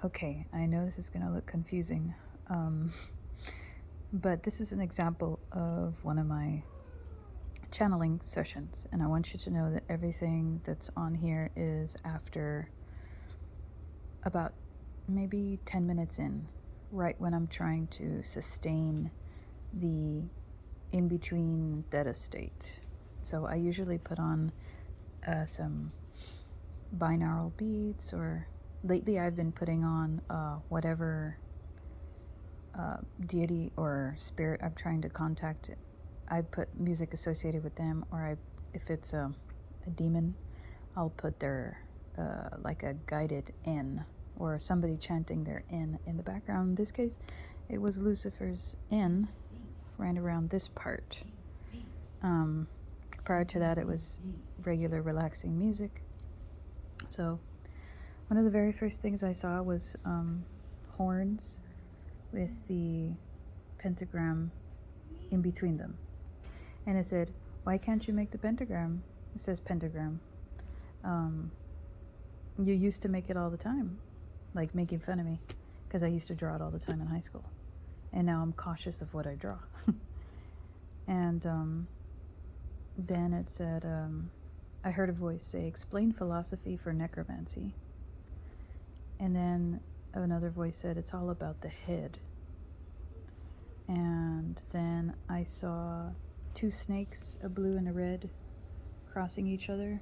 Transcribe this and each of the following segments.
Okay, I know this is going to look confusing, but this is an example of one of my channeling sessions, and I want you to know that everything that's on here is after about maybe 10 minutes in, right when I'm trying to sustain the in-between theta state. So I usually put on some binaural beats, or lately I've been putting on whatever deity or spirit I'm trying to contact. I put music associated with them, or if it's a demon, I'll put their like a guided N, or somebody chanting their N in the background. In this case, it was Lucifer's N right around this part. Prior to that, it was regular relaxing music. So one of the very first things I saw was horns with the pentagram in between them. And it said, "Why can't you make the pentagram?" It says pentagram. You used to make it all the time, like making fun of me, because I used to draw it all the time in high school. And now I'm cautious of what I draw. And then it said, I heard a voice say, "Explain philosophy for necromancy." And then another voice said, "It's all about the head." And then I saw two snakes, a blue and a red, crossing each other.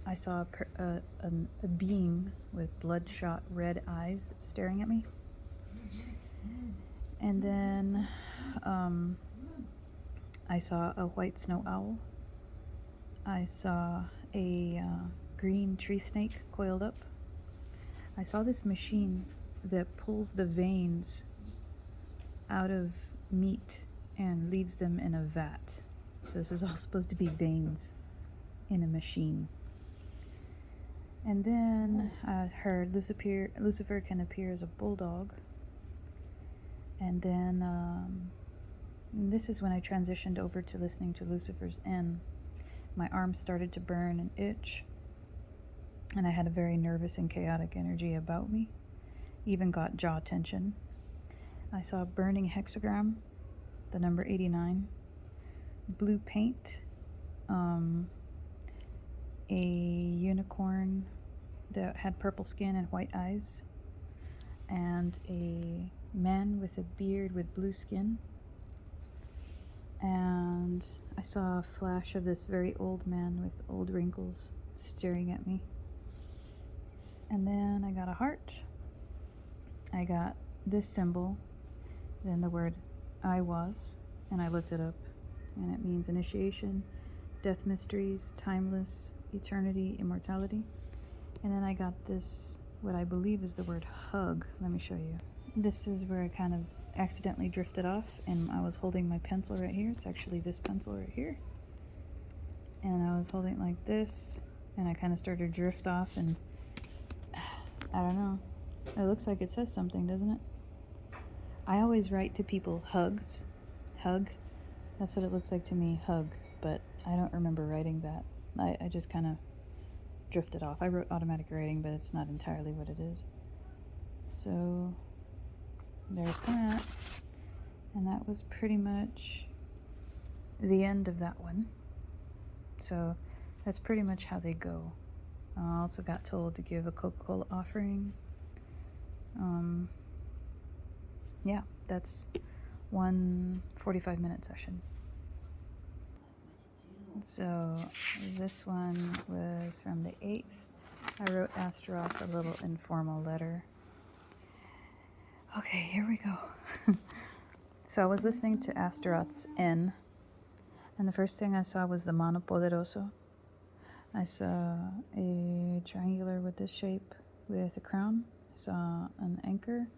I saw a being with bloodshot red eyes staring at me. And then I saw a white snow owl. I saw a green tree snake coiled up. I saw this machine that pulls the veins out of meat and leaves them in a vat. So this is all supposed to be veins in a machine. And then I heard Lucifer can appear as a bulldog. And then this is when I transitioned over to listening to Lucifer's N. My arms started to burn and itch, and I had a very nervous and chaotic energy about me. Even got jaw tension. I saw a burning hexagram, the number 89, blue paint, a unicorn that had purple skin and white eyes, and a man with a beard with blue skin. And I saw a flash of this very old man with old wrinkles staring at me. And then I got a heart. I got this symbol, then the word "I was," and I looked it up, and it means initiation, death mysteries, timeless, eternity, immortality. And then I got this, what I believe is the word hug. Let me show you. This is where I kind of accidentally drifted off, and I was holding my pencil right here. It's actually this pencil right here. And I was holding it like this, and I kind of started to drift off, and I don't know. It looks like it says something, doesn't it? I always write to people hugs. Hug. That's what it looks like to me, hug. But I don't remember writing that. I just kind of drifted off. I wrote automatic writing, but it's not entirely what it is. So there's that. And that was pretty much the end of that one. So that's pretty much how they go. I also got told to give a Coca-Cola offering. Yeah, that's one 45-minute session. So this one was from the 8th. I wrote Astaroth a little informal letter. Okay, here we go. So I was listening to Astaroth's N, and the first thing I saw was the Mano Poderoso. I saw a triangular with this shape with a crown. I saw an anchor,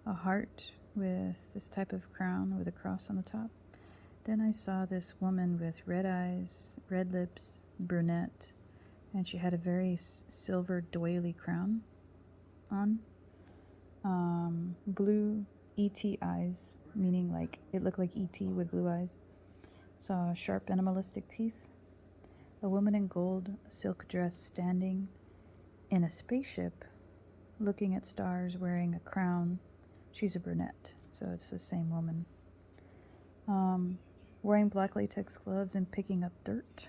a heart with this type of crown with a cross on the top. Then I saw this woman with red eyes, red lips, brunette, and she had a very silver doily crown on. Blue E.T. eyes, meaning like it looked like E.T. with blue eyes. Saw sharp animalistic teeth. A woman in gold, silk dress standing, in a spaceship, looking at stars, wearing a crown. She's a brunette, so it's the same woman. Wearing black latex gloves and picking up dirt.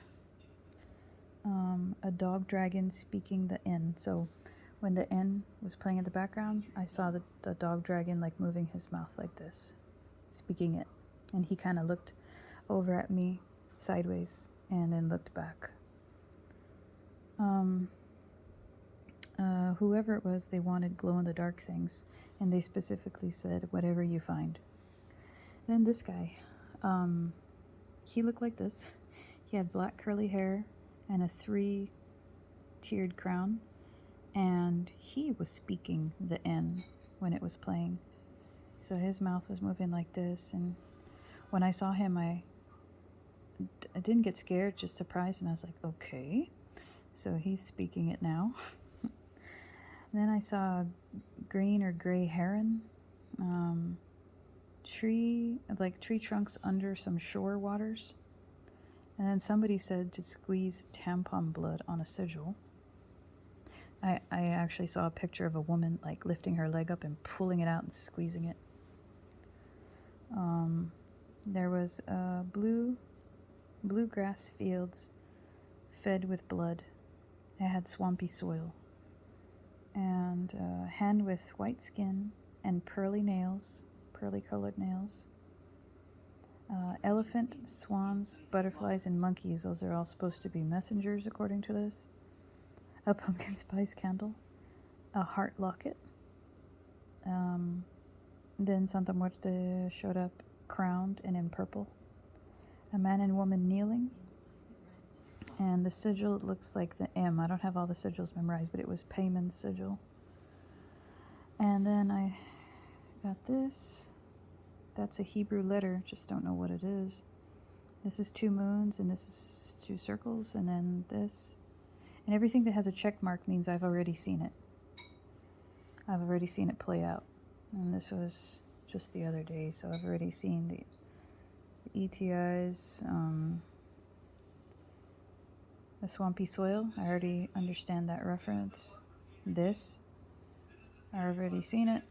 A dog dragon speaking the N. So when the N was playing in the background, I saw the dog dragon like moving his mouth like this, speaking it. And he kind of looked over at me sideways and then looked back. Whoever it was, they wanted glow-in-the-dark things, and they specifically said, whatever you find. Then this guy, he looked like this. He had black curly hair and a 3-tiered crown, and he was speaking the N when it was playing. So his mouth was moving like this, and when I saw him, I didn't get scared, just surprised, and I was like, okay. So he's speaking it now. Then I saw a green or gray heron, tree trunks under some shore waters. And then somebody said to squeeze tampon blood on a sigil. I actually saw a picture of a woman like lifting her leg up and pulling it out and squeezing it. There was bluegrass fields fed with blood. It had swampy soil. And a hand with white skin and pearly colored nails. Elephant, swans, butterflies, and monkeys. Those are all supposed to be messengers, according to this. A pumpkin spice candle. A heart locket. Then Santa Muerte showed up crowned and in purple. A man and woman kneeling. And the sigil looks like the M. I don't have all the sigils memorized, but it was Payman's sigil. And then I got this. That's a Hebrew letter, just don't know what it is. This is 2 moons, and this is 2 circles, and then this. And everything that has a check mark means I've already seen it. I've already seen it play out. And this was just the other day, so I've already seen the ETIs, the swampy soil. I already understand that reference. This, I've already seen it.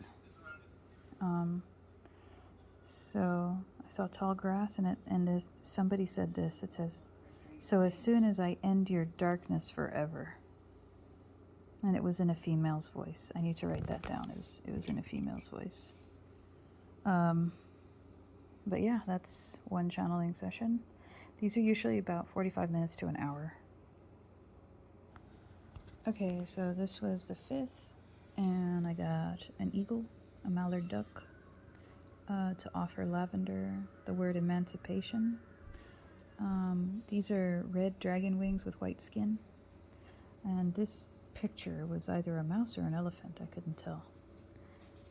So I saw tall grass, and somebody said this. It says, "So as soon as I end your darkness forever." And it was in a female's voice. I need to write that down. It was in a female's voice. But yeah, that's one channeling session. These are usually about 45 minutes to an hour. Okay, so this was the 5th, and I got an eagle, a mallard duck, to offer lavender, the word emancipation. These are red dragon wings with white skin, and this picture was either a mouse or an elephant, I couldn't tell.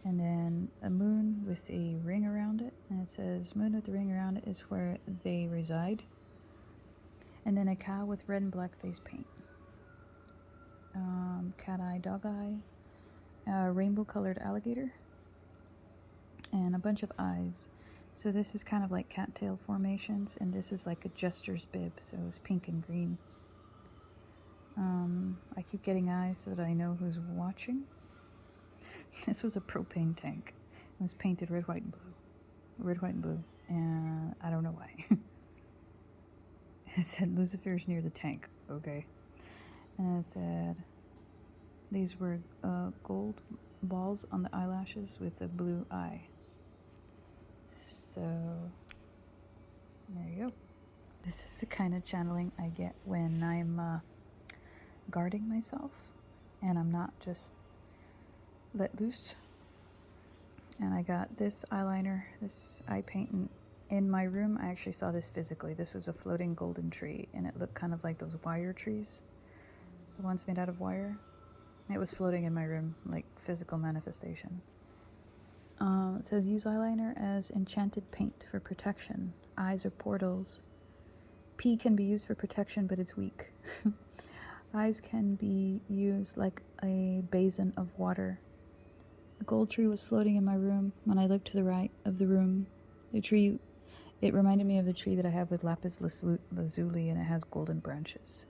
And then a moon with a ring around it, and it says, moon with the ring around it is where they reside. And then a cow with red and black face paint. Cat eye, dog eye, a rainbow colored alligator, and a bunch of eyes. So this is kind of like cattail formations, and this is like a jester's bib, so it's pink and green. I keep getting eyes so that I know who's watching. This was a propane tank. It was painted red, white, and blue. Red, white, and blue. And I don't know why. It said Lucifer's near the tank. Okay. And it said these were gold balls on the eyelashes with a blue eye. So there you go. This is the kind of channeling I get when I'm guarding myself and I'm not just let loose. And I got this eyeliner, this eye paint in my room. I actually saw this physically. This was a floating golden tree, and it looked kind of like those wire trees, the ones made out of wire. It was floating in my room, like physical manifestation. It says use eyeliner as enchanted paint for protection. Eyes are portals. P can be used for protection, but it's weak. Eyes can be used like a basin of water. The gold tree was floating in my room. When I looked to the right of the room, the tree, it reminded me of the tree that I have with lapis lazuli, and it has golden branches.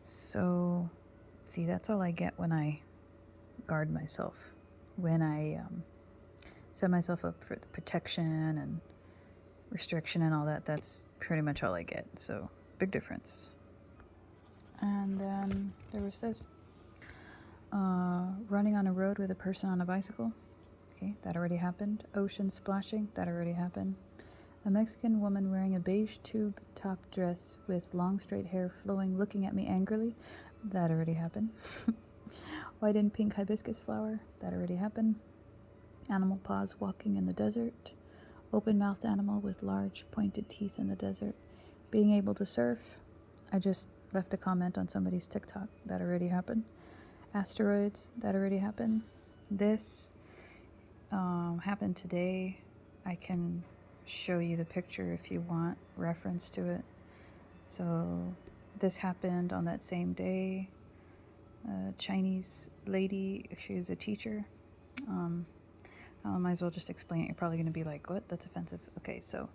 So See, that's all I get when I guard myself. When I set myself up for the protection and restriction and all that, that's pretty much all I get. So, big difference. And then there was this. Running on a road with a person on a bicycle. Okay, that already happened. Ocean splashing. That already happened. A Mexican woman wearing a beige tube top dress with long straight hair flowing looking at me angrily. That already happened. White and pink hibiscus flower. That already happened. Animal paws walking in the desert. Open-mouthed animal with large pointed teeth in the desert. Being able to surf. I just left a comment on somebody's TikTok. That already happened. Asteroids. That already happened. This happened today. I can show you the picture if you want reference to it. So this happened on that same day. A Chinese lady, she was a teacher. I might as well just explain it. You're probably going to be like, what? That's offensive. Okay, so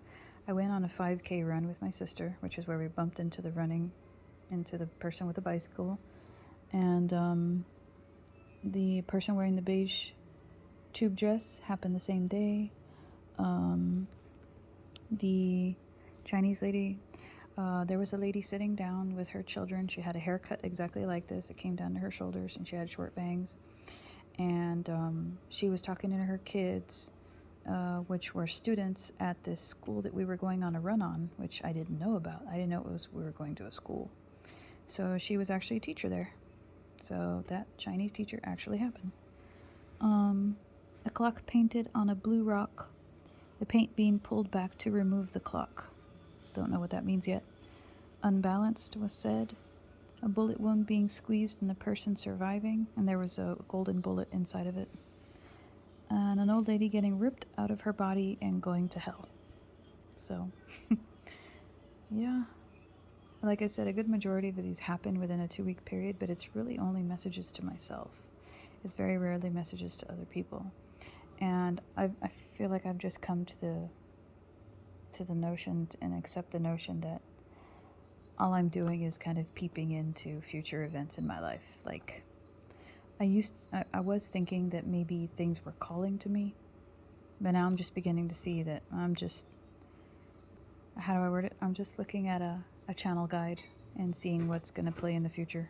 I went on a 5K run with my sister, which is where we bumped into the person with the bicycle. And the person wearing the beige tube dress happened the same day. The Chinese lady, there was a lady sitting down with her children. She had a haircut exactly like this. It came down to her shoulders, and she had short bangs. And she was talking to her kids, which were students at this school that we were going on a run on, which I didn't know about. I didn't know we were going to a school. So she was actually a teacher there. So that Chinese teacher actually happened. A clock painted on a blue rock, the paint being pulled back to remove the clock. Don't know what that means yet. Unbalanced was said. A bullet wound being squeezed and the person surviving, and there was a golden bullet inside of it. And an old lady getting ripped out of her body and going to hell. So, yeah. Like I said, a good majority of these happen within a 2-week period, but it's really only messages to myself. It's very rarely messages to other people. And I feel like I've just come to the notion and accept the notion that all I'm doing is kind of peeping into future events in my life. Like, I was thinking that maybe things were calling to me, but now I'm just beginning to see that how do I word it? I'm just looking at a channel guide and seeing what's going to play in the future.